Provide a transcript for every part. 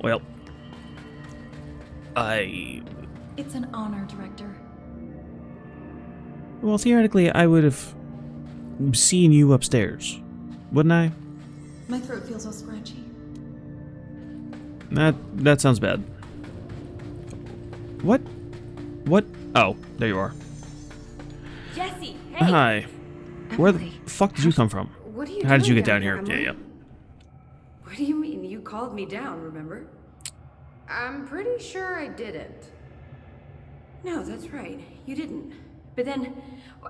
Well, It's an honor, Director. Well, theoretically, I would have seen you upstairs, wouldn't I? My throat feels all scratchy. That sounds bad. What? What? Oh, there you are. Jesse, hey! Hi. Where the Emily, fuck did you come from? What are you How did you doing get down here? Emily? Yeah. What do you mean? You called me down, remember? I'm pretty sure I didn't. No, that's right. You didn't. But then,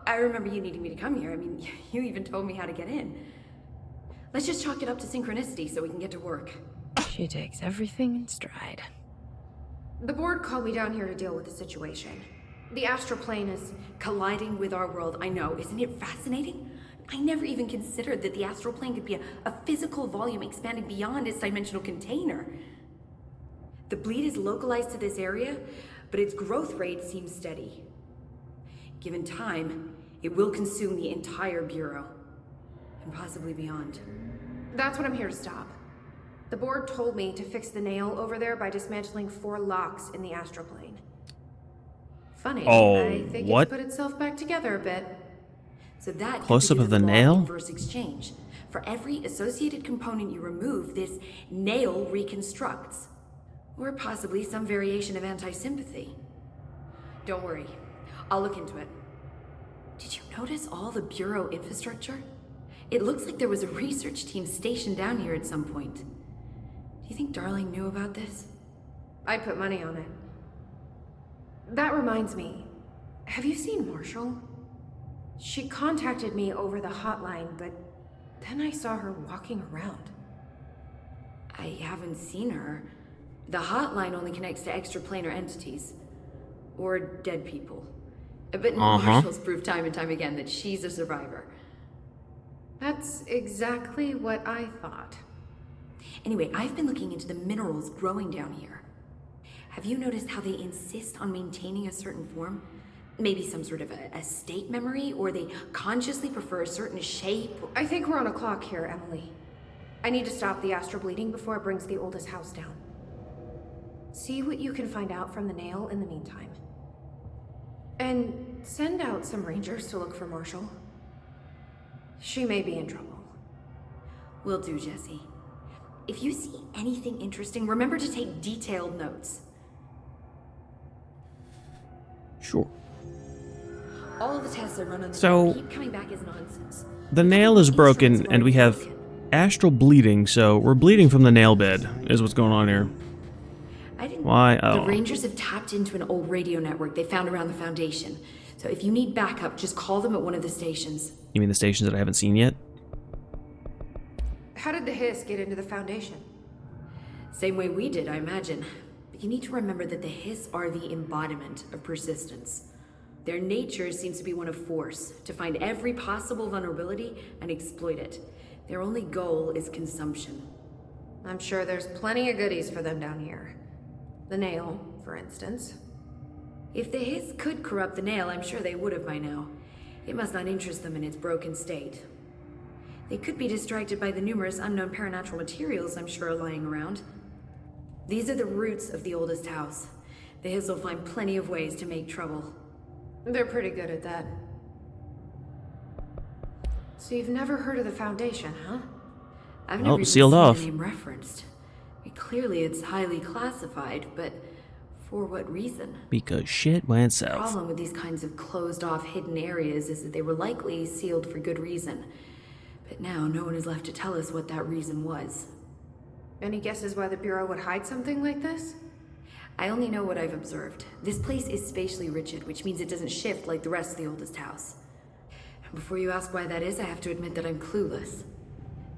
I remember you needing me to come here. I mean, you even told me how to get in. Let's just chalk it up to synchronicity so we can get to work. She takes everything in stride. The board called me down here to deal with the situation. The astral plane is... Colliding with our world, I know. Isn't it fascinating? I never even considered that the astral plane could be a physical volume expanding beyond its dimensional container. The bleed is localized to this area, but its growth rate seems steady. Given time, it will consume the entire Bureau, and possibly beyond. That's what I'm here to stop. The board told me to fix the nail over there by dismantling 4 locks in the astral plane. Funny, I think what? it's put itself back together a bit. So that Close-up of the law nail? inverse exchange. For every associated component you remove, this nail reconstructs. Or possibly some variation of anti-sympathy. Don't worry, I'll look into it. Did you notice all the Bureau infrastructure? It looks like there was a research team stationed down here at some point. Do you think Darling knew about this? I'd put money on it. That reminds me, have you seen Marshall? She contacted me over the hotline, but then I saw her walking around. I haven't seen her. The hotline only connects to extraplanar entities. Or dead people. But Marshall's proved time and time again that she's a survivor. That's exactly what I thought. Anyway, I've been looking into the minerals growing down here. Have you noticed how they insist on maintaining a certain form? Maybe some sort of a state memory, or they consciously prefer a certain shape? I think we're on a clock here, Emily. I need to stop the astral bleeding before it brings the oldest house down. See what you can find out from the nail in the meantime. And send out some rangers to look for Marshall. She may be in trouble. Will do, Jesse. If you see anything interesting, remember to take detailed notes. Sure. All of the tests I run on the So- board keep coming back as nonsense. The nail is broken, and we have astral bleeding, so we're bleeding from the nail bed, is what's going on here. I didn't. Why? The Oh. Rangers have tapped into an old radio network they found around the Foundation. So if you need backup, just call them at one of the stations. You mean the stations that I haven't seen yet? How did the hiss get into the Foundation? Same way we did, I imagine. But you need to remember that the Hiss are the embodiment of persistence. Their nature seems to be one of force, to find every possible vulnerability and exploit it. Their only goal is consumption. I'm sure there's plenty of goodies for them down here. The nail, for instance. If the Hiss could corrupt the nail, I'm sure they would have by now. It must not interest them in its broken state. They could be distracted by the numerous unknown paranatural materials I'm sure are lying around. These are the roots of the oldest house. The Hiss will find plenty of ways to make trouble. They're pretty good at that. So you've never heard of the Foundation, huh? I've Oh, never even sealed seen off. the name referenced. Clearly it's highly classified, but for what reason? Because shit went The south. problem with these kinds of closed-off hidden areas is that they were likely sealed for good reason. But now no one is left to tell us what that reason was. Any guesses why the Bureau would hide something like this? I only know what I've observed. This place is spatially rigid, which means it doesn't shift like the rest of the oldest house. And before you ask why that is, I have to admit that I'm clueless.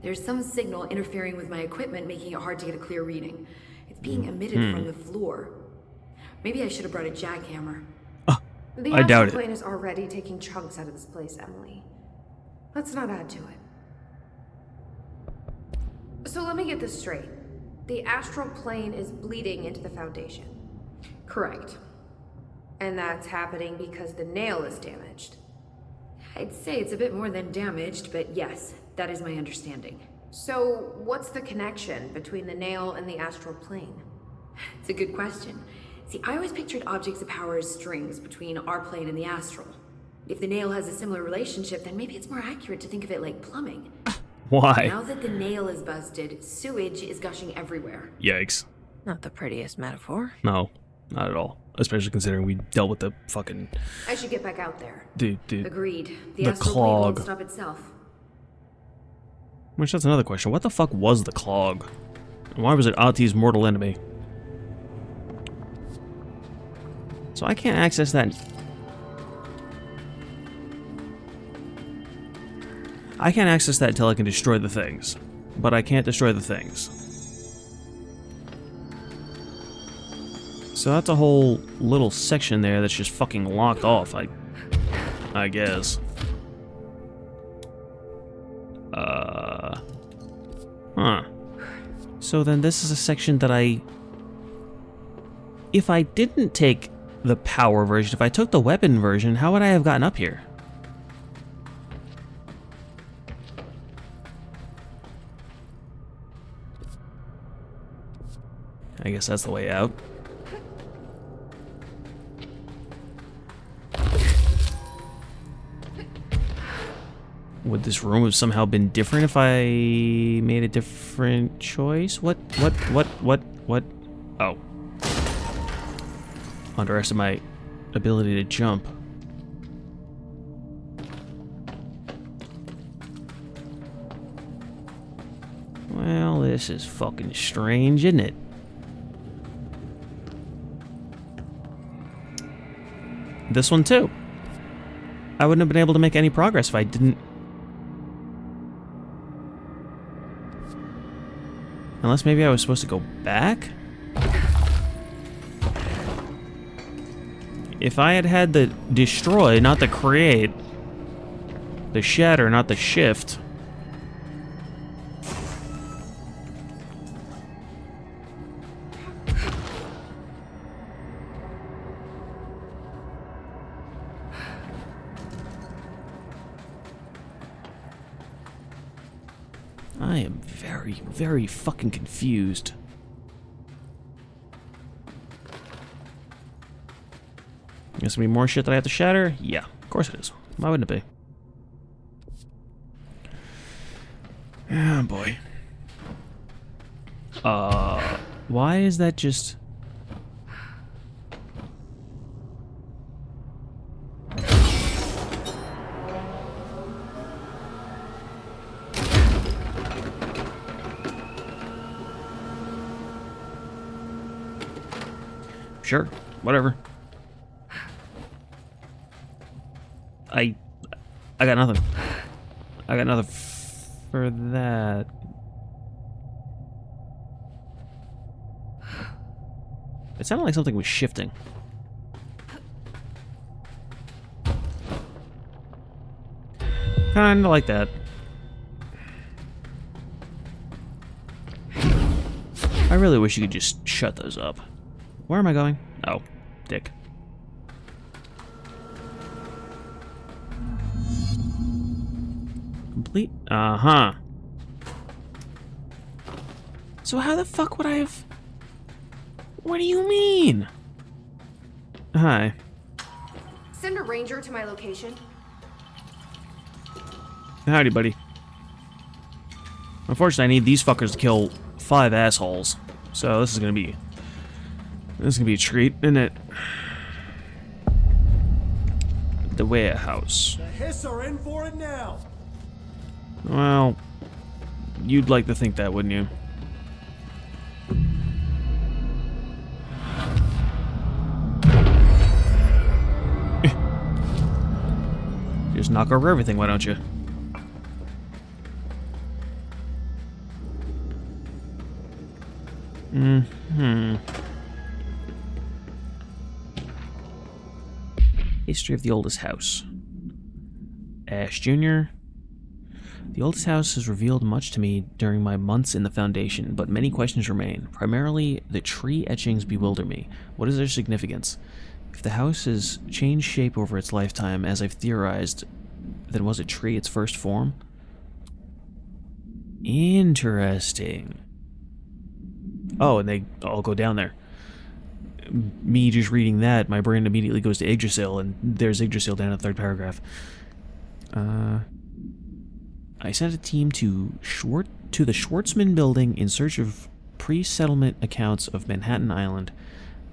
There's some signal interfering with my equipment, making it hard to get a clear reading. It's being emitted from the floor. Maybe I should have brought a jackhammer. The I doubt astral it. plane is already taking chunks out of this place, Emily. Let's not add to it. So let me get this straight. The astral plane is bleeding into the Foundation. Correct. And that's happening because the nail is damaged. I'd say it's a bit more than damaged, but yes, that is my understanding. So, what's the connection between the nail and the astral plane? It's a good question. See, I always pictured objects of power as strings between our plane and the astral. If the nail has a similar relationship, then maybe it's more accurate to think of it like plumbing. Why? Now that the nail is busted, sewage is gushing everywhere. Yikes. Not the prettiest metaphor. No, not at all. Especially considering we dealt with the fucking... I should get back out there. The Agreed. The the astral plane clog. won't stop itself. Which, that's another question. What the fuck was the clog? And why was it Ati's mortal enemy? So I can't access that. I can't access that until I can destroy the things. But I can't destroy the things. So that's a whole little section there that's just fucking locked off, I guess. Huh. So then this is a section that if I didn't take the power version, if I took the weapon version, how would I have gotten up here? I guess that's the way out. Would this room have somehow been different if I made a different choice? What? Oh. Underestimate my ability to jump. Well, this is fucking strange, isn't it? This one too. I wouldn't have been able to make any progress if I didn't... Unless maybe I was supposed to go back? If I had had the destroy, not the create, the shatter, not the shift... I am very, very fucking confused. There's gonna be more shit that I have to shatter? Yeah, of course it is. Why wouldn't it be? Oh boy. Why is that just... Sure, whatever. I got nothing. I got nothing for that. It sounded like something was shifting. Kinda like that. I really wish you could just shut those up. Where am I going? Oh, dick. Complete? Uh-huh. So how the fuck would I have... What do you mean? Hi. Send a ranger to my location. Howdy, buddy. Unfortunately, I need these fuckers to kill 5 assholes. So this is gonna be a treat, isn't it? The warehouse. The Hiss are in for it now. Well, you'd like to think that, wouldn't you? Just knock over everything, why don't you? History of the oldest house. Ash Jr. The oldest house has revealed much to me during my months in the Foundation, but many questions remain. Primarily, the tree etchings bewilder me. What is their significance? If the house has changed shape over its lifetime, as I've theorized, then was a tree its first form? Interesting. Oh, and they all go down there. Me just reading that, my brain immediately goes to Yggdrasil, and there's Yggdrasil down in the third paragraph. I sent a team to the Schwartzman building in search of pre-settlement accounts of Manhattan Island.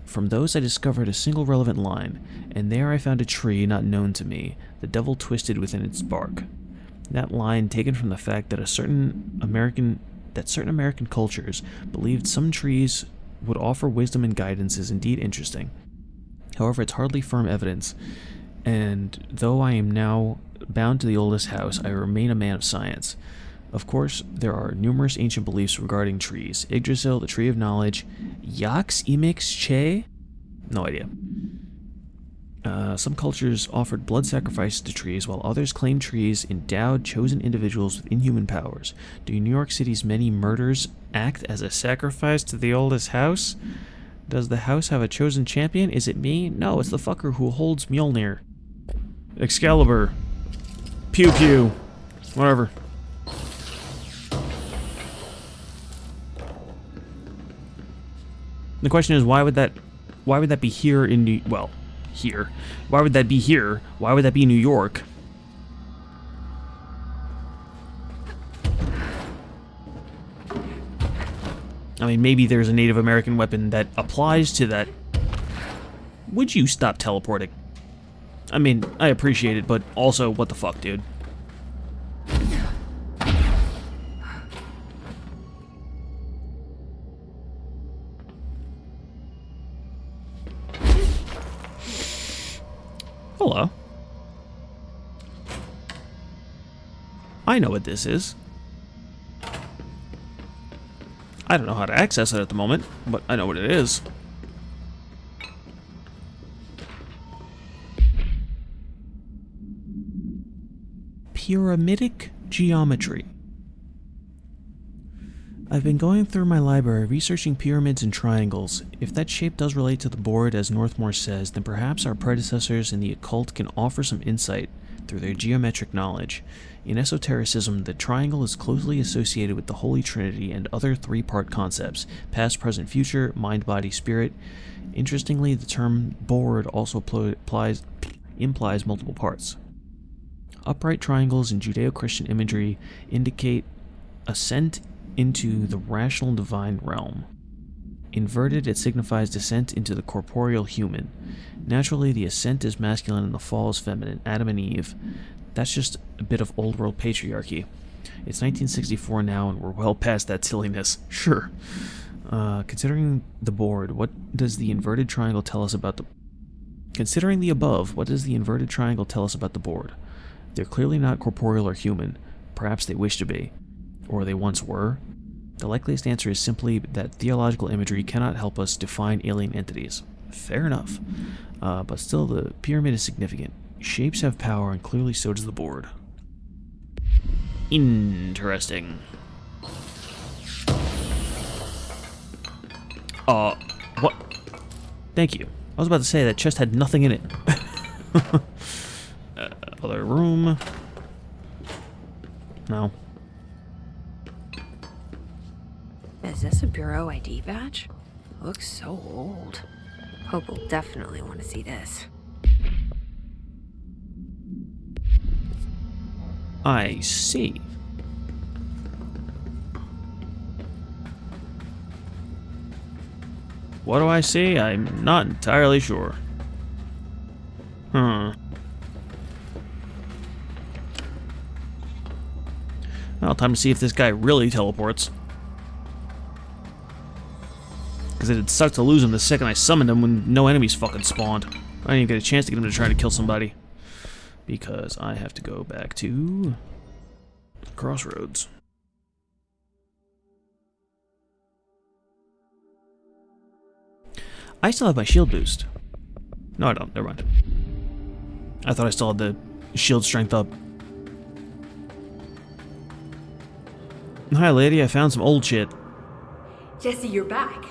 From those I discovered a single relevant line, and there I found a tree not known to me, the devil twisted within its bark. That line, taken from the fact that certain American cultures believed some trees would offer wisdom and guidance, is indeed interesting. However, it's hardly firm evidence, and though I am now bound to the oldest house, I remain a man of science. Of course, there are numerous ancient beliefs regarding trees. Yggdrasil, the tree of knowledge, Yax Imix Che? No idea. Some cultures offered blood sacrifices to trees, while others claimed trees endowed chosen individuals with inhuman powers. Do New York City's many murders act as a sacrifice to the oldest house? Does the house have a chosen champion? Is it me? No, it's the fucker who holds Mjolnir. Excalibur. Pew pew. Whatever. The question is, why would that be here in here? Why would that be here? Why would that be New York? I mean, maybe there's a Native American weapon that applies to that. Would you stop teleporting? I mean, I appreciate it, but also, what the fuck, dude? Hello. I know what this is. I don't know how to access it at the moment, but I know what it is. Pyramidic geometry. I've been going through my library researching pyramids and triangles. If that shape does relate to the board, as Northmore says, then perhaps our predecessors in the occult can offer some insight through their geometric knowledge. In esotericism, the triangle is closely associated with the Holy Trinity and other three-part concepts: past, present, future, mind, body, spirit. Interestingly, the term board also implies multiple parts. Upright triangles in Judeo-Christian imagery indicate ascent into the rational divine realm. Inverted, it signifies descent into the corporeal human. Naturally, the ascent is masculine and the fall is feminine, Adam and Eve. That's just a bit of old world patriarchy. It's 1964 now and we're well past that silliness. Sure. Considering the board, what does the inverted triangle tell us about the... Considering the above, what does the inverted triangle tell us about the board? They're clearly not corporeal or human. Perhaps they wish to be. Or they once were. The likeliest answer is simply that theological imagery cannot help us define alien entities. Fair enough. But still, the pyramid is significant. Shapes have power, and clearly so does the board. Interesting. What? Thank you. I was about to say that chest had nothing in it. Other room. No. Is this a Bureau ID badge? Looks so old. Hope will definitely want to see this. I see. What do I see? I'm not entirely sure. Well, time to see if this guy really teleports. Because it'd suck to lose him the second I summoned him when no enemies fucking spawned. I didn't even get a chance to get him to try to kill somebody. Because I have to go back to... Crossroads. I still have my shield boost. No, I don't. Never mind. I thought I still had the shield strength up. Hi, lady. I found some old shit. Jesse, you're back.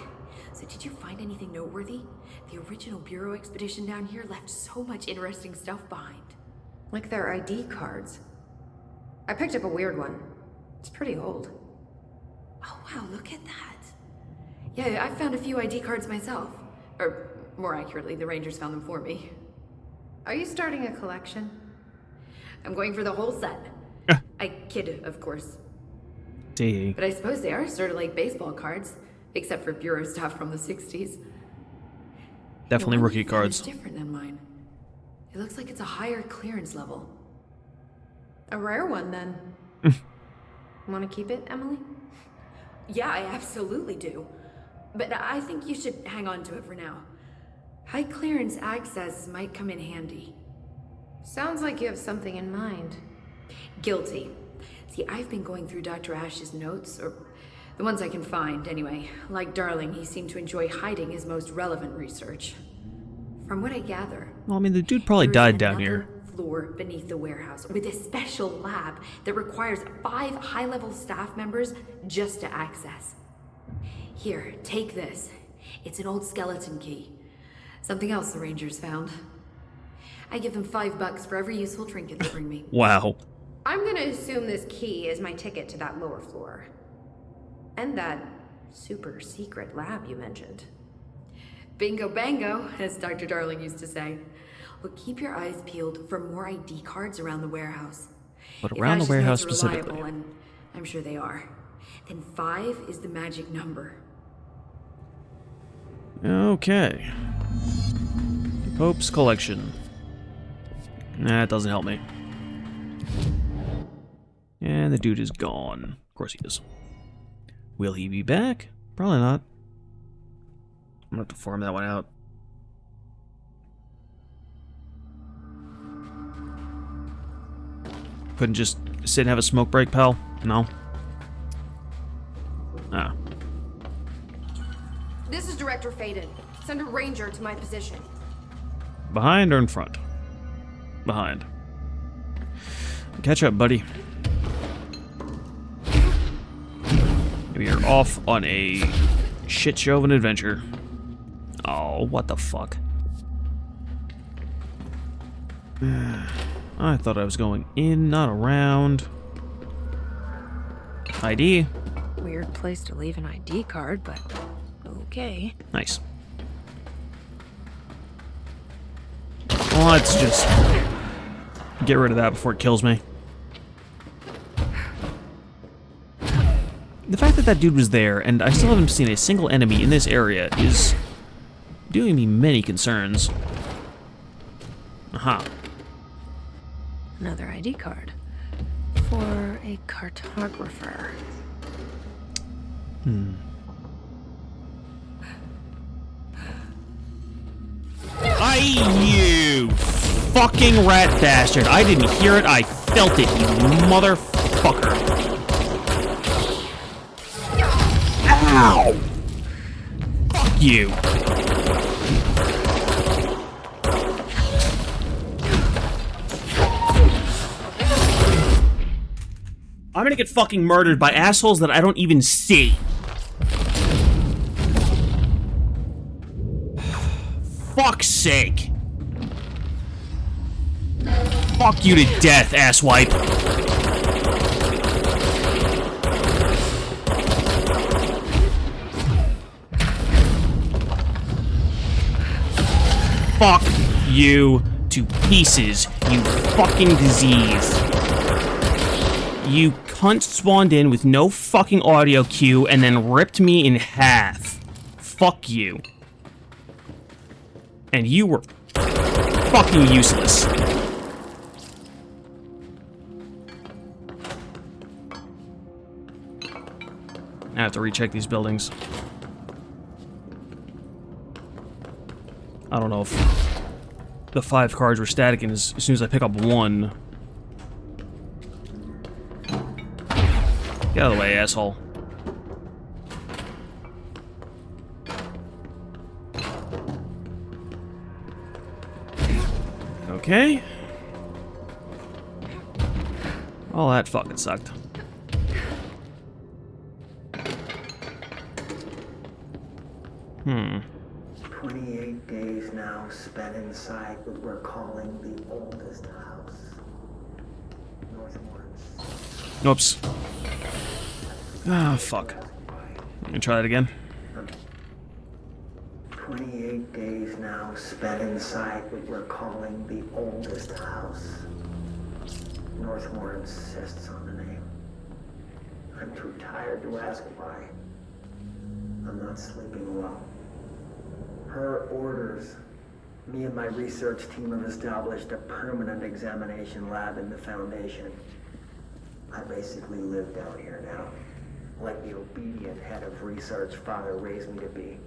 So did you find anything noteworthy? The original Bureau expedition down here left so much interesting stuff behind. Like their ID cards. I picked up a weird one. It's pretty old. Wow, look at that. Yeah, I found a few ID cards myself. Or, more accurately, the Rangers found them for me. Are you starting a collection? I'm going for the whole set. I kid, of course. See. But I suppose they are sort of like baseball cards, except for bureau stuff from the 60s. Definitely The one rookie you found cards. is different than mine. It looks like it's a higher clearance level. A rare one, then. Want to keep it, Emily? Yeah, I absolutely do. But I think you should hang on to it for now. High clearance access might come in handy. Sounds like you have something in mind. Guilty. See, I've been going through Dr. Ash's notes, or the ones I can find, anyway. Like Darling, he seemed to enjoy hiding his most relevant research. From what I gather... Well, I mean, the dude probably there is died down another here. Floor beneath the warehouse, with a special lab that requires 5 high-level staff members just to access. Here, take this. It's an old skeleton key. Something else the Rangers found. I give them $5 for every useful trinket they bring me. Wow. I'm gonna assume this key is my ticket to that lower floor. And that super secret lab you mentioned. Bingo bango, as Dr. Darling used to say. Well, keep your eyes peeled for more ID cards around the warehouse. But If around the Ash's warehouse notes are reliable, specifically. and I'm sure they are, then 5 is the magic number. Okay. Pope's collection. Nah, it doesn't help me. And the dude is gone. Of course he is. Will he be back? Probably not. I'm gonna have to farm that one out. Couldn't just sit and have a smoke break, pal? No? Ah. This is Director Faden. Send a ranger to my position. Behind or in front? Behind. Catch up, buddy. We are off on a shit show of an adventure. Oh, what the fuck? I thought I was going in, not around. ID. Weird place to leave an ID card, but okay. Nice. Well, let's just get rid of that before it kills me. The fact that that dude was there, and I still haven't seen a single enemy in this area, is doing me many concerns. Aha. Another ID card. For a cartographer. You fucking rat bastard. I didn't hear it, I felt it, you motherfucker. Ow! Fuck you. I'm gonna get fucking murdered by assholes that I don't even see. Fuck's sake. Fuck you to death, asswipe. Fuck you to pieces, you fucking disease. You cunt spawned in with no fucking audio cue and then ripped me in half. Fuck you. And you were fucking useless. I have to recheck these buildings. I don't know if the 5 cards were static, and as soon as I pick up one... Get out of the way, asshole. Okay. All that fucking sucked. 28 days now spent inside what we're calling the oldest house. Northwards. Oops. Ah, fuck. Let me try that again. 28 days now spent inside what we're calling the oldest house. Northmore insists on the name. I'm too tired to ask why. I'm not sleeping well. Her orders. Me and my research team have established a permanent examination lab in the Foundation. I basically live down here now, like the obedient head of research Father raised me to be.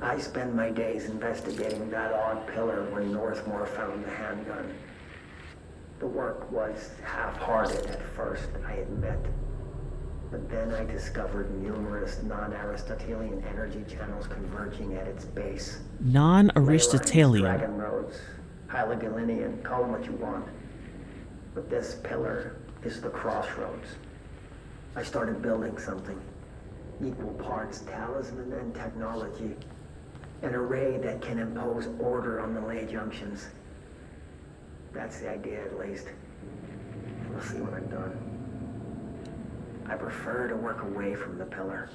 I spend my days investigating that odd pillar where Northmore found the handgun. The work was half-hearted at first, I admit. But then I discovered numerous non-Aristotelian energy channels converging at its base. Non-Aristotelian. Dragon roads, Hyligalinian, call them what you want. But this pillar is the crossroads. I started building something. Equal parts talisman and technology. An array that can impose order on the ley junctions. That's the idea, at least. We'll see when I'm done. I prefer to work away from the pillar.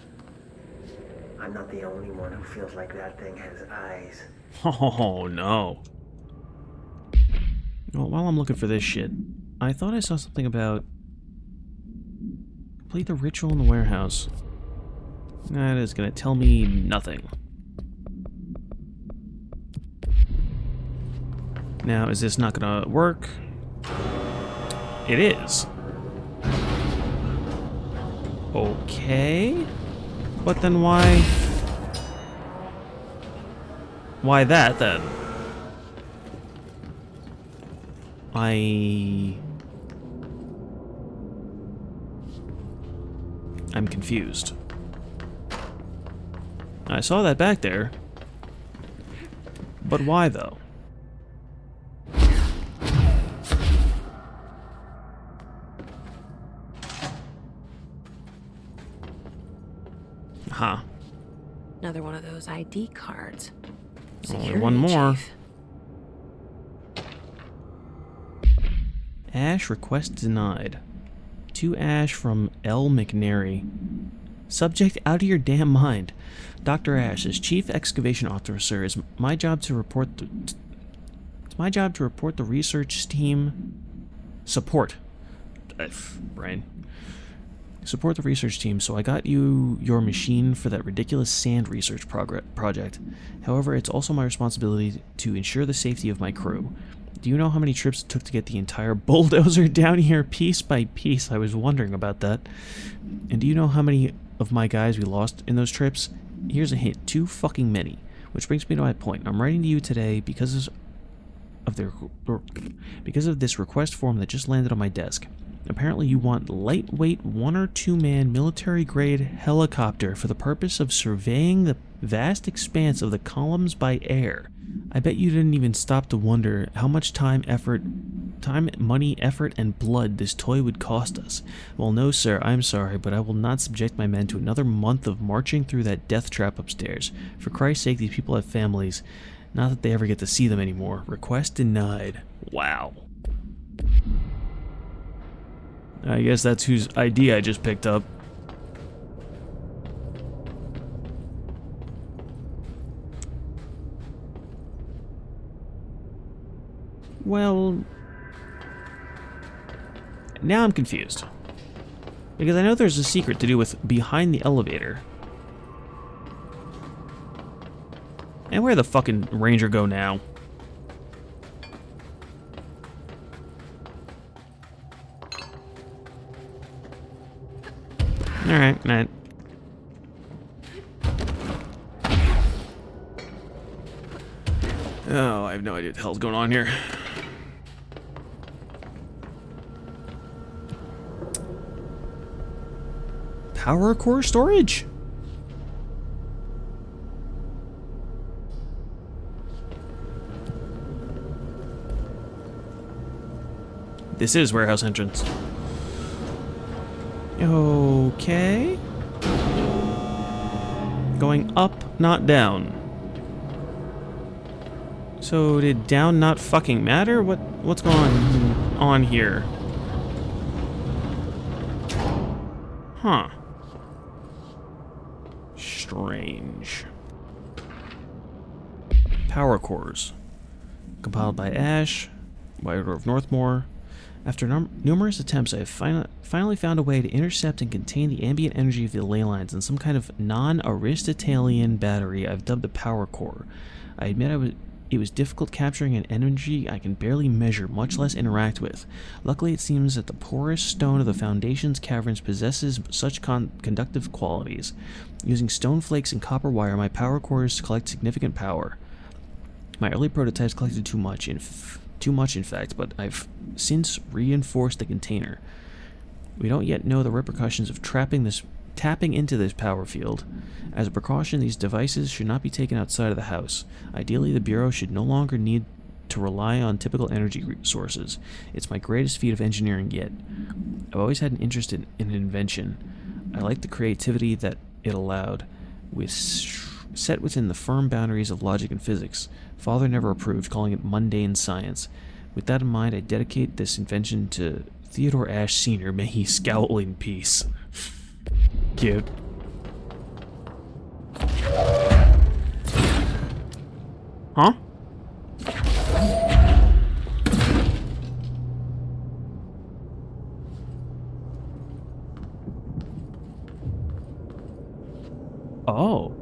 I'm not the only one who feels like that thing has eyes. Oh, no. Well, while I'm looking for this shit, I thought I saw something about... Complete the ritual in the warehouse. That is gonna tell me nothing. Now, is this not gonna work? It is. Okay. But then why... Why that, then? I'm confused. I saw that back there. But why, though? Huh. Another one of those ID cards. Only one more. Chief. Ash request denied. To Ash from L. McNary. Subject out of your damn mind. Dr. Ash, as Chief Excavation Officer, it's my job to report the research team support. Brain. Support the research team, so I got you your machine for that ridiculous sand research project. However, it's also my responsibility to ensure the safety of my crew. Do you know how many trips it took to get the entire bulldozer down here piece by piece? I was wondering about that. And do you know how many of my guys we lost in those trips? Here's a hint, too fucking many. Which brings me to my point. I'm writing to you today because of this request form that just landed on my desk. Apparently you want lightweight 1 or 2 man military grade helicopter for the purpose of surveying the vast expanse of the columns by air. I bet you didn't even stop to wonder how much time, money, effort, and blood this toy would cost us. Well, no, sir, I'm sorry, but I will not subject my men to another month of marching through that death trap upstairs. For Christ's sake, these people have families. Not that they ever get to see them anymore. Request denied. Wow. I guess that's whose ID I just picked up. Well, now I'm confused. Because I know there's a secret to do with behind the elevator. And where the fucking ranger go now? Alright, alright. Oh, I have no idea what the hell's going on here. Power core storage? This is warehouse entrance. Okay. Going up, not down. So did down not fucking matter? What's going on here? Huh. strange. Power cores. Compiled by Ash, by order of Northmore. After numerous attempts, I have finally found a way to intercept and contain the ambient energy of the ley lines in some kind of non-Aristotelian battery I've dubbed a power core. I admit it was difficult capturing an energy I can barely measure, much less interact with. Luckily, it seems that the porous stone of the Foundation's caverns possesses such conductive qualities. Using stone flakes and copper wire, my power cores collect significant power. My early prototypes collected too much, in fact, but I've since reinforced the container. We don't yet know the repercussions of tapping into this power field. As a precaution, these devices should not be taken outside of the house. Ideally, the Bureau should no longer need to rely on typical energy sources. It's my greatest feat of engineering yet. I've always had an interest in invention. I like the creativity that it allowed, set within the firm boundaries of logic and physics. Father never approved, calling it mundane science. With that in mind, I dedicate this invention to Theodore Ashe Sr. May he scowl in peace. Cute. Huh? Oh.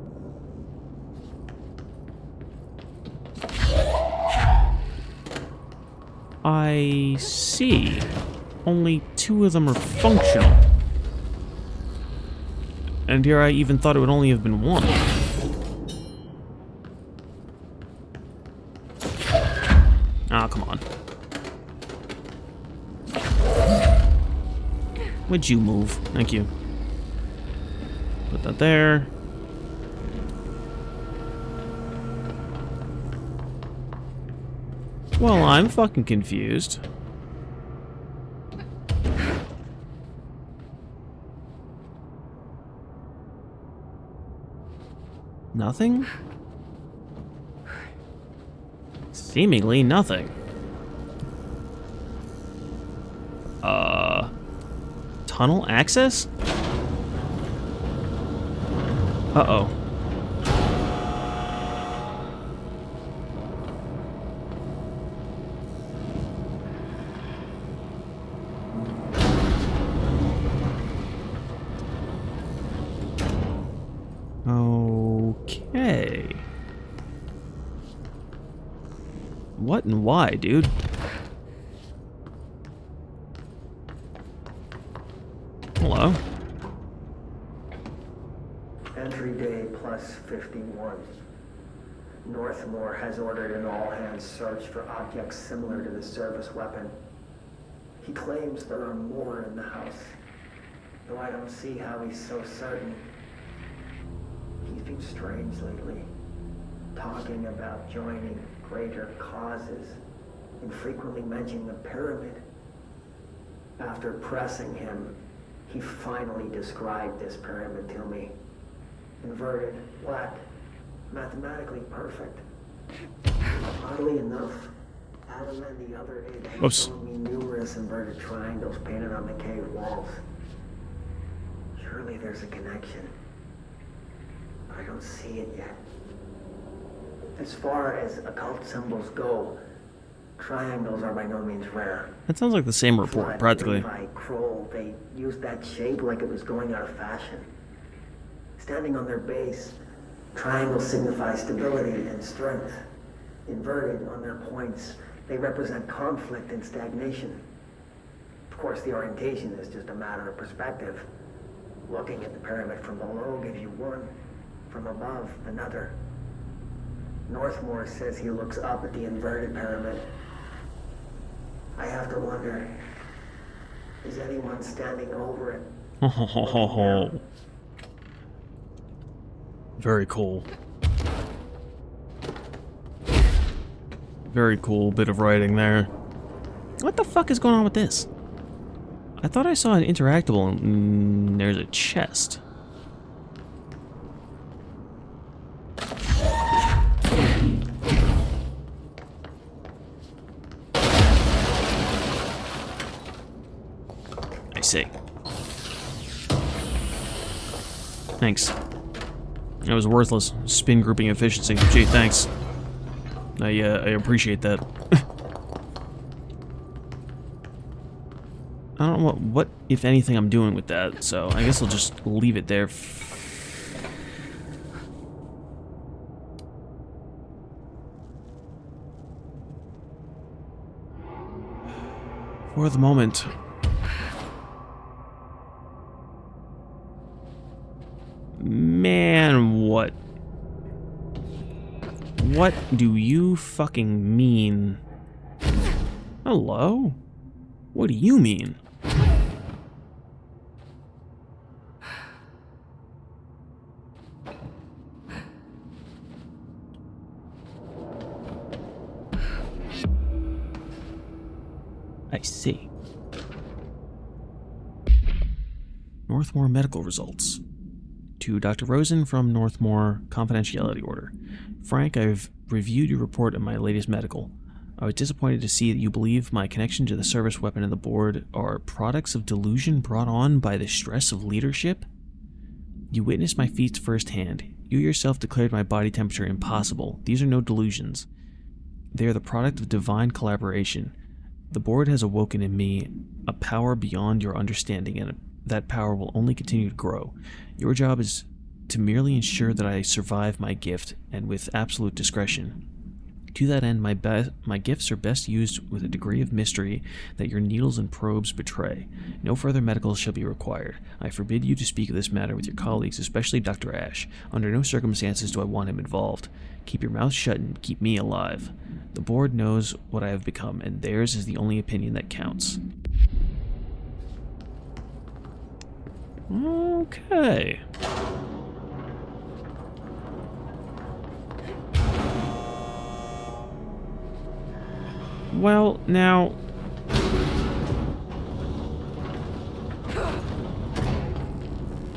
I see. Only 2 of them are functional. And here I even thought it would only have been 1. Ah, come on. Would you move? Thank you. Put that there. Well, I'm fucking confused. Nothing? Seemingly nothing. Tunnel access? Uh-oh. Okay. What and why, dude? Hello. Entry day plus 51. Northmore has ordered an all-hands search for objects similar to the service weapon. He claims there are more in the house, though I don't see how he's so certain. He's been strange lately, talking about joining greater causes, and frequently mentioning the pyramid. After pressing him, he finally described this pyramid to me. Inverted, flat, mathematically perfect. Oddly enough, Adam and the other eight showed me numerous inverted triangles painted on the cave walls. Surely there's a connection. I don't see it yet. As far as occult symbols go, triangles are by no means rare. That sounds like the same report, practically. Levi, Kroll, they used that shape like it was going out of fashion. Standing on their base, triangles signify stability and strength. Inverted on their points, they represent conflict and stagnation. Of course, the orientation is just a matter of perspective. Looking at the pyramid from below gives you one, from above another. Northmore says he looks up at the inverted pyramid. I have to wonder, is anyone standing over it? Very cool. Very cool bit of writing there. What the fuck is going on with this? I thought I saw an interactable and there's a chest. I see. Thanks. That was worthless. Spin grouping efficiency. Gee, thanks. I appreciate that. I don't know what, if anything, I'm doing with that, so I guess I'll just leave it there. For the moment. Man, what? What do you fucking mean? Hello? What do you mean? I see. Northmore medical results. To Dr. Rosen from Northmore, confidentiality order. Frank, I've reviewed your report and my latest medical. I was disappointed to see that you believe my connection to the service weapon and the board are products of delusion brought on by the stress of leadership. You witnessed my feats firsthand. You yourself declared my body temperature impossible. These are no delusions. They are the product of divine collaboration. The board has awoken in me a power beyond your understanding, and that power will only continue to grow. Your job is to merely ensure that I survive my gift, and with absolute discretion. To that end, my gifts are best used with a degree of mystery that your needles and probes betray. No further medicals shall be required. I forbid you to speak of this matter with your colleagues, especially Dr. Ash. Under no circumstances do I want him involved. Keep your mouth shut and keep me alive. The board knows what I have become, and theirs is the only opinion that counts. Okay. Well, now...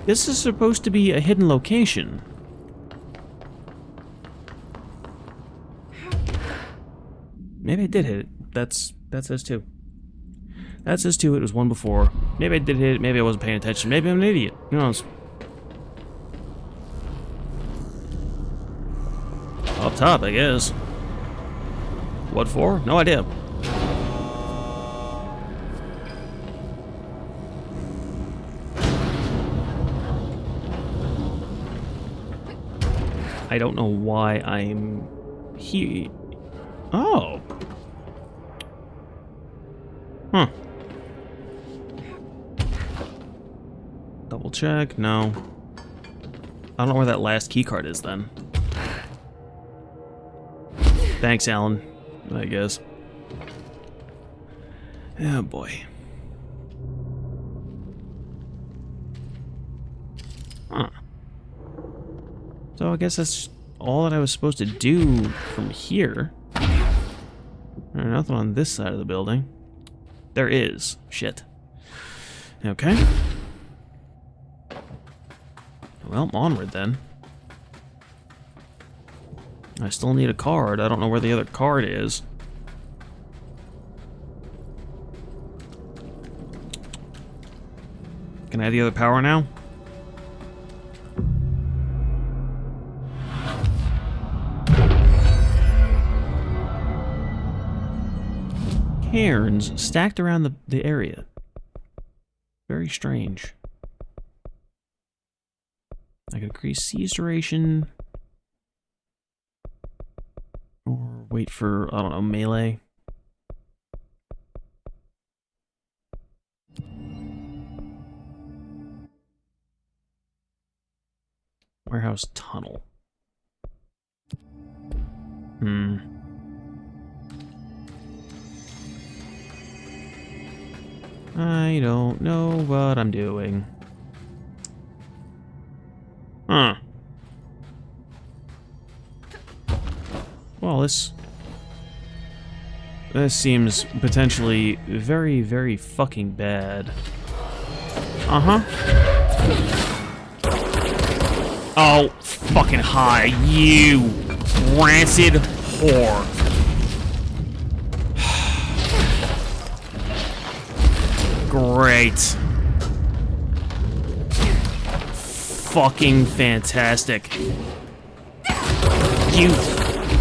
This is supposed to be a hidden location. Maybe I did hit it. That says 2. That says 2. It was 1 before. Maybe I did hit it. Maybe I wasn't paying attention. Maybe I'm an idiot. Who knows? Up top, I guess. What for? No idea. I don't know why I'm here. Oh. Huh. Double check. No. I don't know where that last keycard is then. Thanks, Alan. I guess. Oh boy. Huh. So I guess that's all that I was supposed to do from here. There's nothing on this side of the building. There is. Shit. Okay. Well, onward then. I still need a card. I don't know where the other card is. Can I have the other power now? Cairns stacked around the area. Very strange. I can increase siege duration. Or wait for, I don't know, melee. Warehouse tunnel. I don't know what I'm doing. Huh. Well, this seems potentially very, very fucking bad. Uh-huh. Oh, fucking hi, you rancid whore. Great. fucking fantastic. You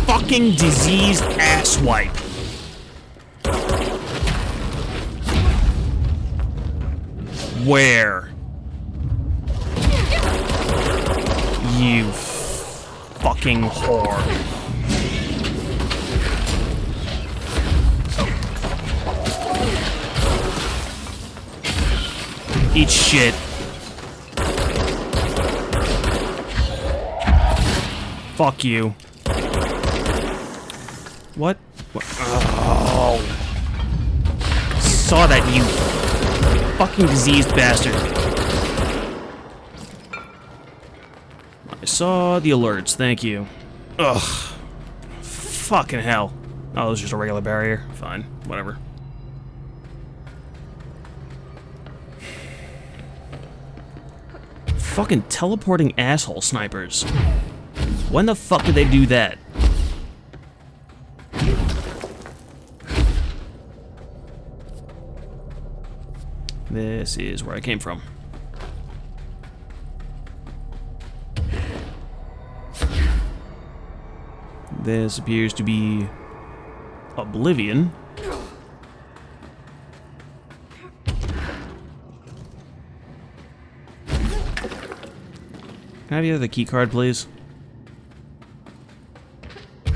fucking diseased asswipe. Where? You fucking whore. Eat shit. Fuck you. What? Oh. Saw that, you fucking diseased bastard. I saw the alerts, thank you. Ugh. Fucking hell. Oh, it was just a regular barrier. Fine, whatever. Fucking teleporting asshole snipers. When the fuck did they do that? This is where I came from. This appears to be Oblivion. Can I have the other key card, please?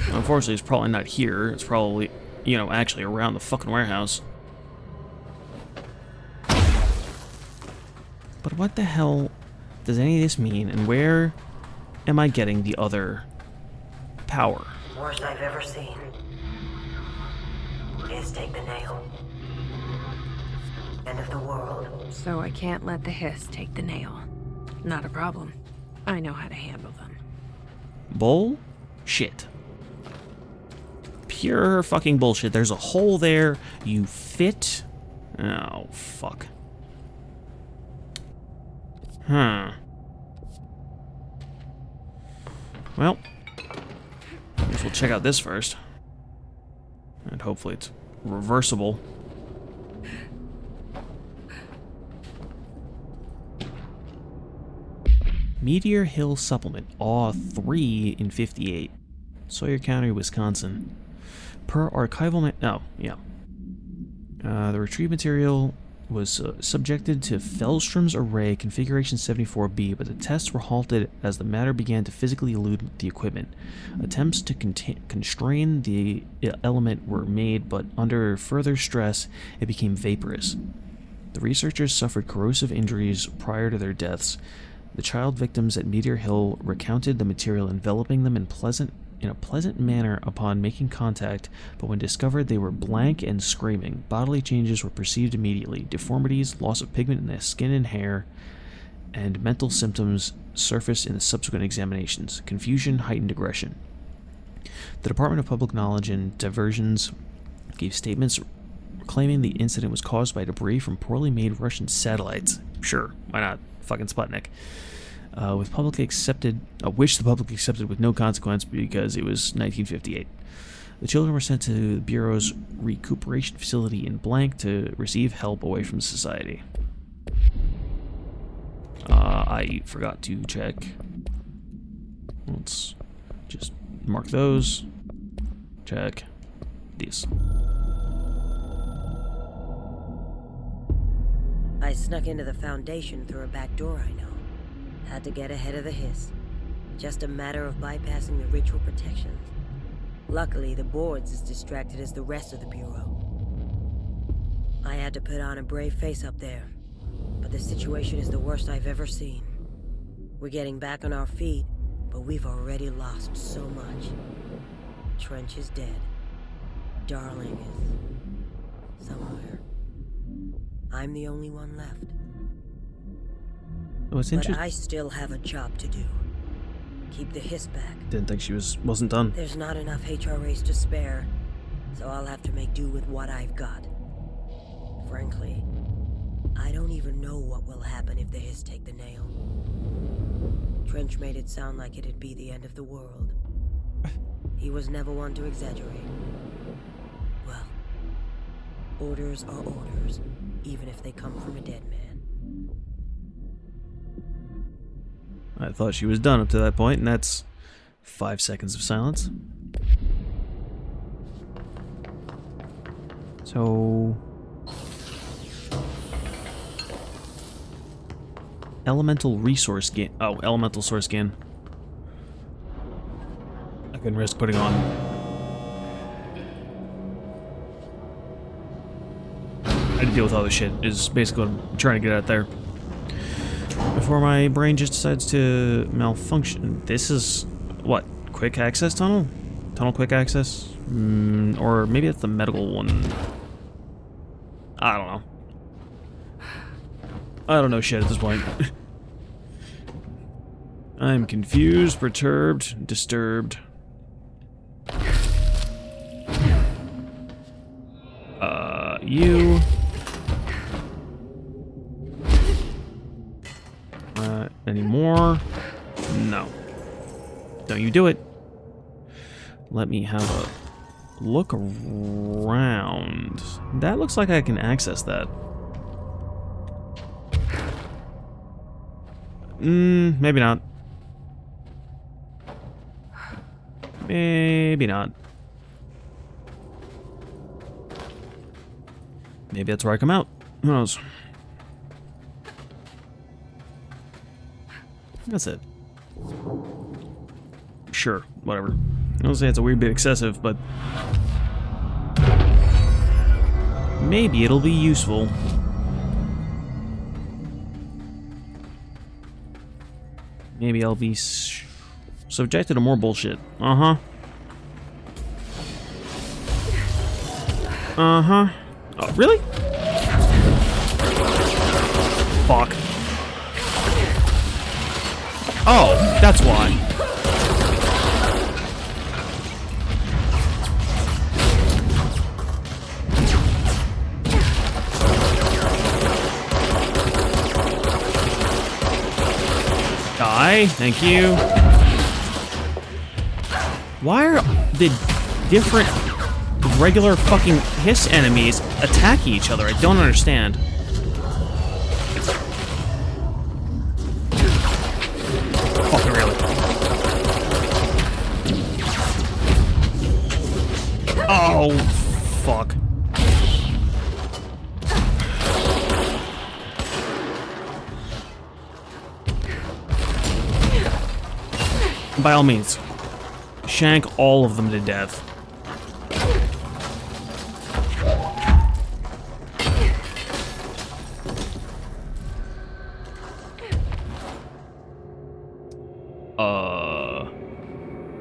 Unfortunately, it's probably not here. It's probably, you know, actually around the fucking warehouse. But what the hell does any of this mean, and where am I getting the other power? Worst I've ever seen. Please take the nail. End of the world. So I can't let the hiss take the nail. Not a problem. I know how to handle them. Bullshit. Pure fucking bullshit. There's a hole there. You fit. Oh, fuck. Huh. Well, I guess we'll check out this first. And hopefully it's reversible. Meteor Hill Supplement, Awe 3 in 58. Sawyer County, Wisconsin. Per archival the retrieved material was subjected to Fellstrom's array configuration 74B, but the tests were halted as the matter began to physically elude the equipment. Attempts to constrain the element were made, but under further stress, it became vaporous. The researchers suffered corrosive injuries prior to their deaths. The child victims at Meteor Hill recounted the material enveloping them in a pleasant manner upon making contact, but when discovered they were blank and screaming. Bodily changes were perceived immediately. Deformities, loss of pigment in the skin and hair, and mental symptoms surfaced in the subsequent examinations. Confusion, heightened aggression. The Department of Public Knowledge and Diversions gave statements claiming the incident was caused by debris from poorly made Russian satellites. Sure, why not? Fucking Sputnik. Which the public accepted with no consequence because it was 1958. The children were sent to the Bureau's recuperation facility in Blank to receive help away from society. I forgot to check. Let's just mark those. Check these. I snuck into the Foundation through a back door I know. Had to get ahead of the hiss. Just a matter of bypassing the ritual protections. Luckily, the board's as distracted as the rest of the Bureau. I had to put on a brave face up there, but the situation is the worst I've ever seen. We're getting back on our feet, but we've already lost so much. Trench is dead. Darling is somewhere. I'm the only one left. What's But interesting? I still have a job to do. Keep the hiss back. Didn't think she wasn't done. There's not enough HRAs to spare, so I'll have to make do with what I've got. Frankly, I don't even know what will happen if the hiss take the nail. Trench made it sound like it'd be the end of the world. He was never one to exaggerate. Well, orders are orders, even if they come from a dead man. I thought she was done up to that point, and that's 5 seconds of silence. So... Elemental resource gain. Oh, elemental source gain. I couldn't risk putting on. I had to deal with all this shit, is basically what I'm trying to get at there. Before my brain just decides to malfunction. This is, what, quick access tunnel? Tunnel quick access? Or maybe it's the medical one. I don't know. I don't know shit at this point. I'm confused, perturbed, disturbed. You. Any more? No. Don't you do it. Let me have a look around. That looks like I can access that. Maybe not. Maybe not. Maybe that's where I come out. Who knows? That's it. Sure, whatever. I don't say it's a weird bit excessive, but maybe it'll be useful. Maybe I'll be subjected to more bullshit. Uh-huh. Uh-huh. Oh, really? Fuck. Oh, that's why. Die, thank you. Why are the different regular fucking hiss enemies attacking each other? I don't understand. Fucking really. Oh, fuck. By all means, shank all of them to death.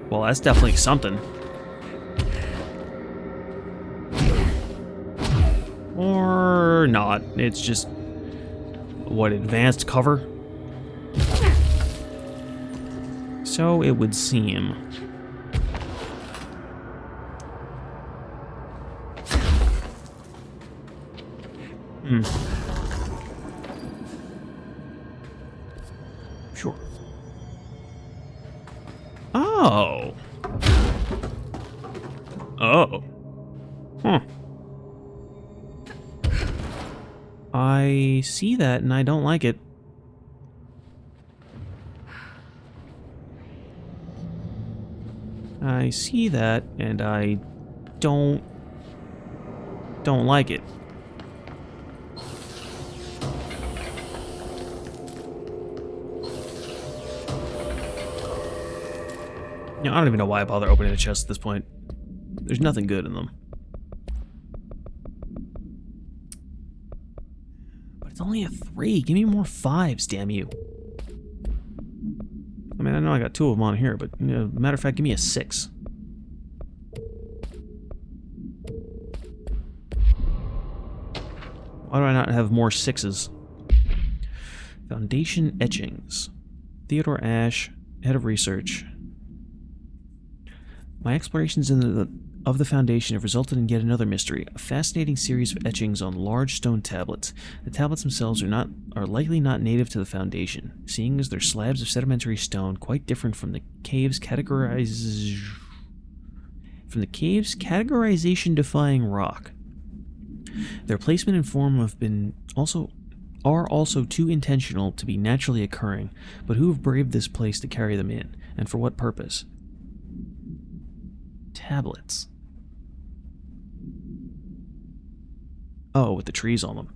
Well, that's definitely something. Or not. It's just, what, advanced cover? So it would seem. Sure. Oh. Oh. Huh. I see that and I don't like it. I see that and I don't like it. You know, I don't even know why I bother opening the chest at this point. There's nothing good in them. But it's only a 3. Give me more 5s, damn you. I mean, I know I got 2 of them on here, but, you know, matter of fact, give me a 6. Why do I not have more 6s? Foundation etchings. Theodore Ash, head of research. My explorations of the Foundation have resulted in yet another mystery, a fascinating series of etchings on large stone tablets. The tablets themselves are likely not native to the Foundation, seeing as they're slabs of sedimentary stone quite different from the cave's categorization-defying rock. Their placement and form have been also are also too intentional to be naturally occurring, but who have braved this place to carry them in, and for what purpose? Tablets. Oh, with the trees on them.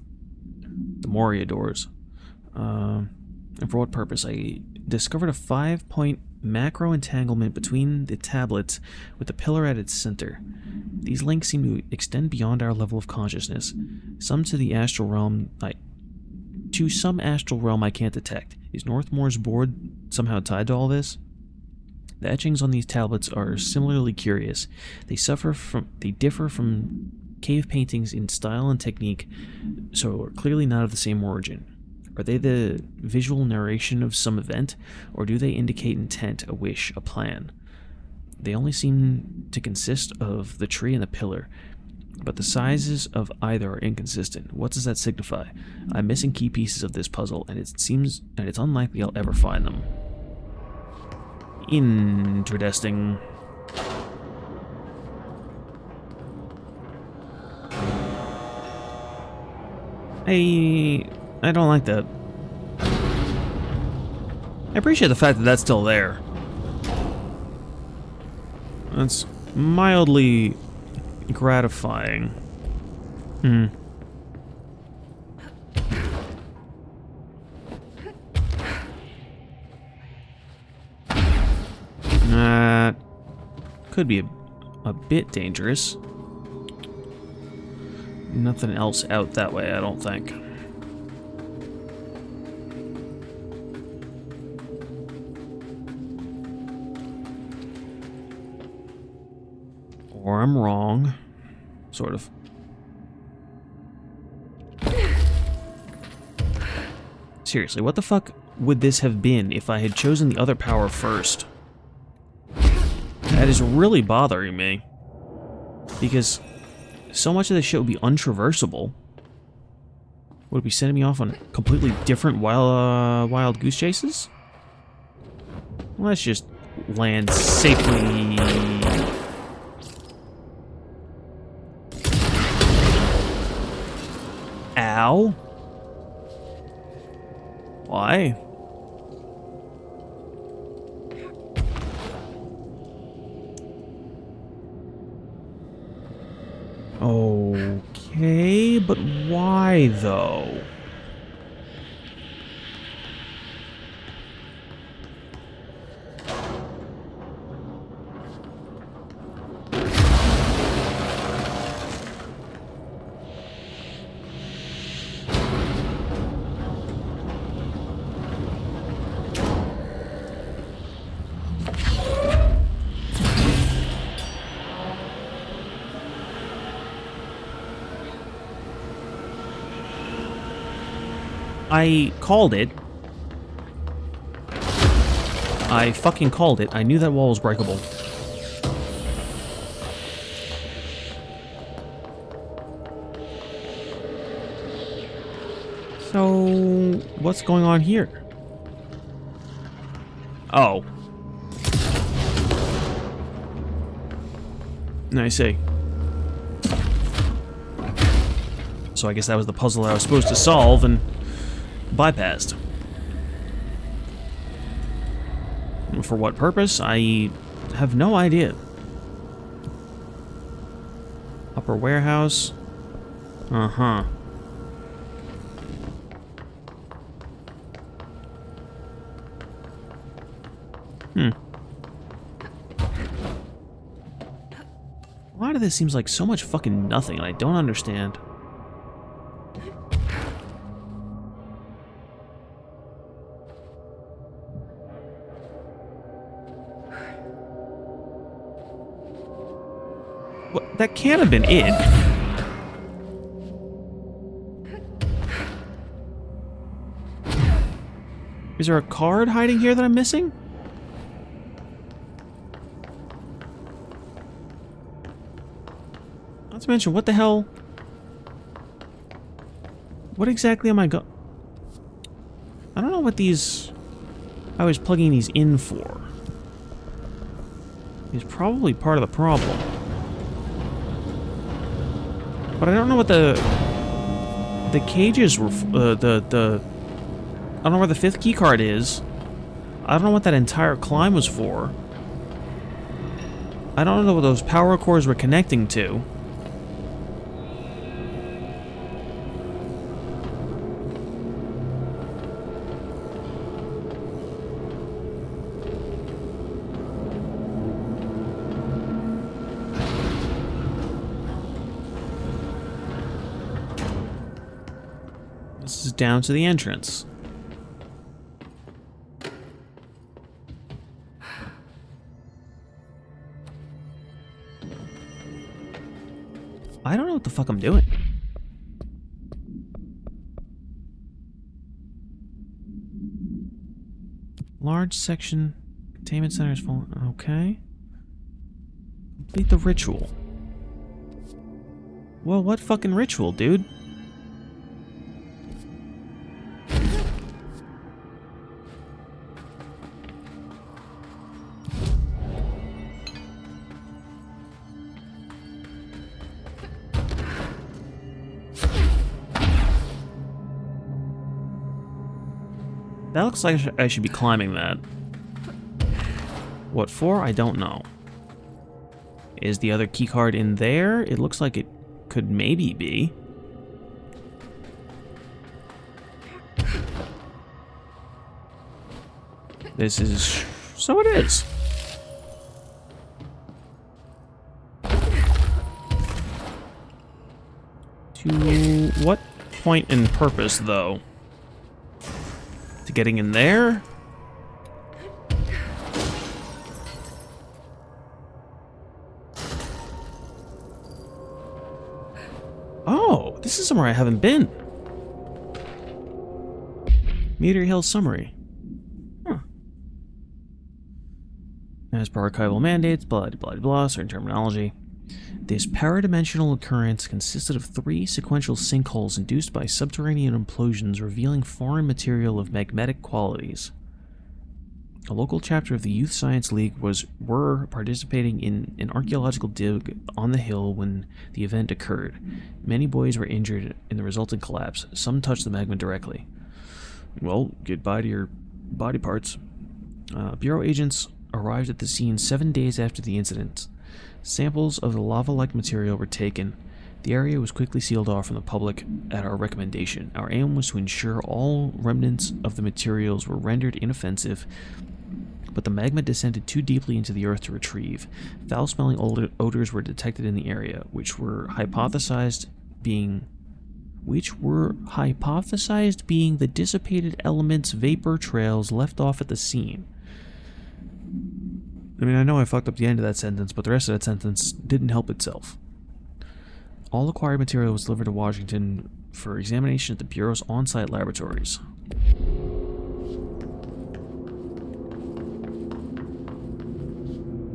The Moria doors. And for what purpose? I discovered a 5-point macro entanglement between the tablets with the pillar at its center. These links seem to extend beyond our level of consciousness, some to the astral realm some astral realm I can't detect. Is Northmore's board somehow tied to all this? The etchings on these tablets are similarly curious. They differ from cave paintings in style and technique, so are clearly not of the same origin. Are they the visual narration of some event, or do they indicate intent, a wish, a plan? They only seem to consist of the tree and the pillar, but the sizes of either are inconsistent. What does that signify? I'm missing key pieces of this puzzle, and it's unlikely I'll ever find them. Interesting. I don't like that. I appreciate the fact that that's still there. That's mildly gratifying. That could be a bit dangerous. Nothing else out that way, I don't think. Or I'm wrong. Sort of. Seriously, what the fuck would this have been if I had chosen the other power first? That is really bothering me. Because so much of this shit would be untraversable. Would it be sending me off on completely different wild goose chases? Let's just land safely. Ow. Why? Okay, but why though? I called it. I fucking called it. I knew that wall was breakable. So, what's going on here? Oh. I see. So I guess that was the puzzle I was supposed to solve and bypassed. For what purpose? I have no idea. Upper warehouse. Uh-huh. A lot of this seems like so much fucking nothing, and I don't understand. What? That can't have been it. Is there a card hiding here that I'm missing? Not to mention, what the hell? What exactly am I I don't know what these... I was plugging these in for. It's probably part of the problem. But I don't know what the The cages were I don't know where the 5th key card is. I don't know what that entire climb was for. I don't know what those power cores were connecting to. This is down to the entrance. I don't know what the fuck I'm doing. Large section. Containment center is full. Okay. Complete the ritual. Well, what fucking ritual, dude? That looks like I should be climbing that. What for? I don't know. Is the other keycard in there? It looks like it could maybe be. This is... So it is. To what point and purpose, though? To getting in there? Oh, this is somewhere I haven't been. Meteor Hill summary. Huh. As per archival mandates, blah blah blah, certain terminology. This paradimensional occurrence consisted of 3 sequential sinkholes induced by subterranean implosions revealing foreign material of magmatic qualities. A local chapter of the Youth Science League were participating in an archaeological dig on the hill when the event occurred. Many boys were injured in the resulting collapse. Some touched the magma directly. Well, goodbye to your body parts. Bureau agents arrived at the scene 7 days after the incident. Samples of the lava-like material were taken. The area was quickly sealed off from the public at our recommendation. Our aim was to ensure all remnants of the materials were rendered inoffensive, but the magma descended too deeply into the earth to retrieve. Foul-smelling odors were detected in the area, which were hypothesized being the dissipated elements vapor trails left off at the scene. I mean, I know I fucked up the end of that sentence, but the rest of that sentence didn't help itself. All acquired material was delivered to Washington for examination at the Bureau's on-site laboratories.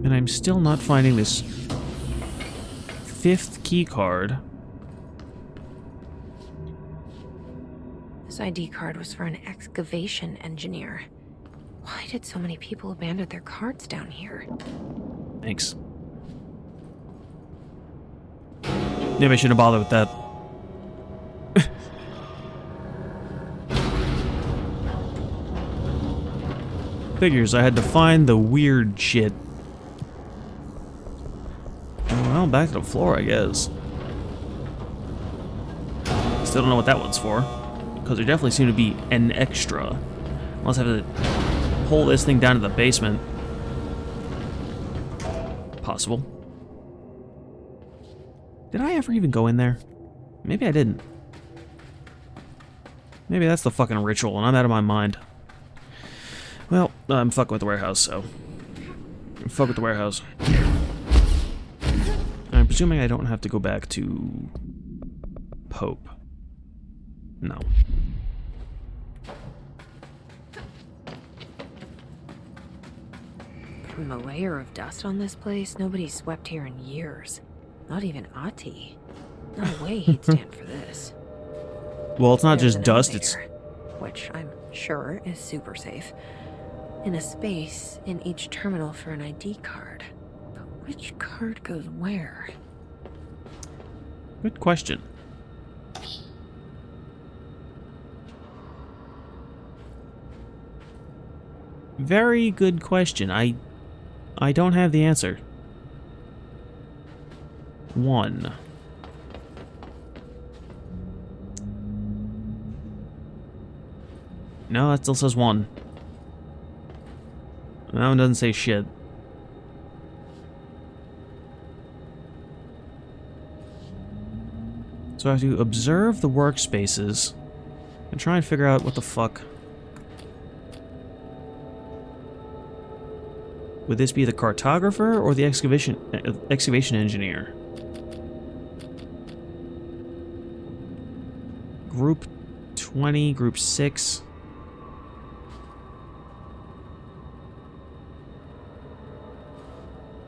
And I'm still not finding this 5th key card. This ID card was for an excavation engineer. Why did so many people abandon their cards down here? Thanks. Maybe I shouldn't have bothered with that. Figures, I had to find the weird shit. Well, back to the floor, I guess. Still don't know what that one's for. Because there definitely seemed to be an extra. Unless I have to pull this thing down to the basement. Possible. Did I ever even go in there? Maybe I didn't. Maybe that's the fucking ritual and I'm out of my mind. Well, I'm fucking with the warehouse, so... Fuck with the warehouse. I'm presuming I don't have to go back to... Pope. No. From the layer of dust on this place, nobody's swept here in years. Not even Ati. No way he'd stand for this. Well, it's not There's just an dust, elevator, which I'm sure is super safe. And a space in each terminal for an ID card. But which card goes where? Good question. Very good question. I don't have the answer. 1. No, that still says 1. That one doesn't say shit. So I have to observe the workspaces and try and figure out what the fuck. Would this be the cartographer or the excavation engineer? Group 20, group 6.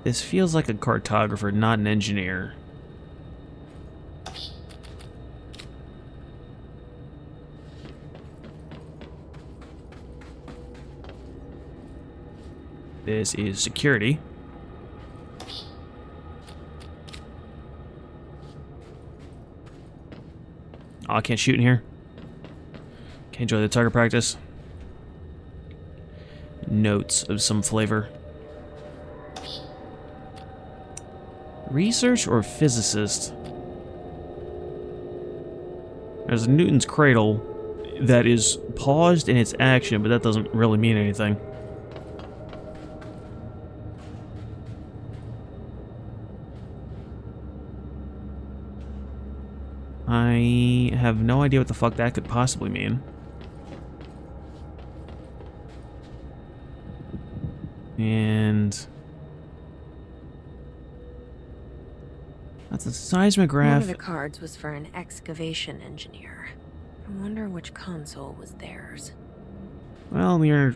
This feels like a cartographer, not an engineer. This is security. Oh, I can't shoot in here. Can't enjoy the target practice. Notes of some flavor. Research or physicist? There's a Newton's cradle that is paused in its action, but that doesn't really mean anything. I have no idea what the fuck that could possibly mean. And that's a seismograph. One of the cards was for an excavation engineer. I wonder which console was theirs. Well, you're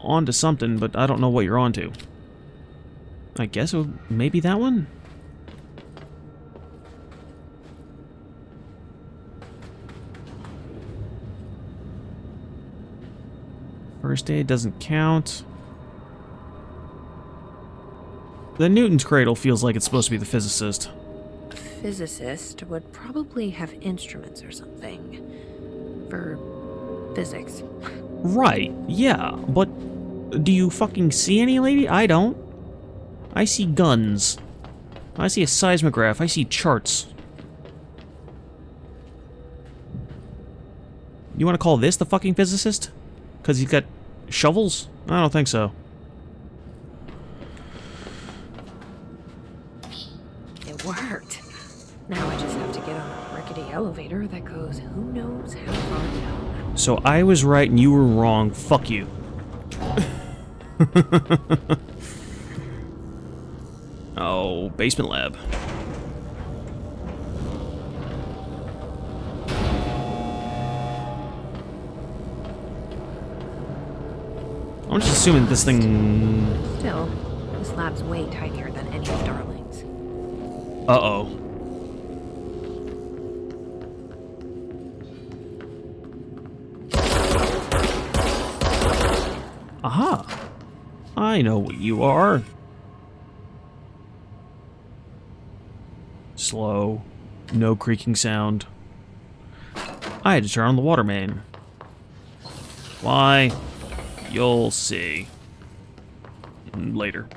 onto something, but I don't know what you're onto. I guess maybe that one? First aid doesn't count. The Newton's cradle feels like it's supposed to be the physicist. A physicist would probably have instruments or something. For physics. Right, yeah, but do you fucking see any, lady? I don't. I see guns. I see a seismograph. I see charts. You want to call this the fucking physicist? Because he's got shovels? I don't think so. It worked. Now I just have to get on a rickety elevator that goes who knows how far down. So I was right and you were wrong. Fuck you. Oh, basement lab. I'm just assuming this thing... Still, this lab's way tinier than any of Darling's. Uh-oh. Aha! I know what you are. Slow. No creaking sound. I had to turn on the water main. Why? You'll see. Later.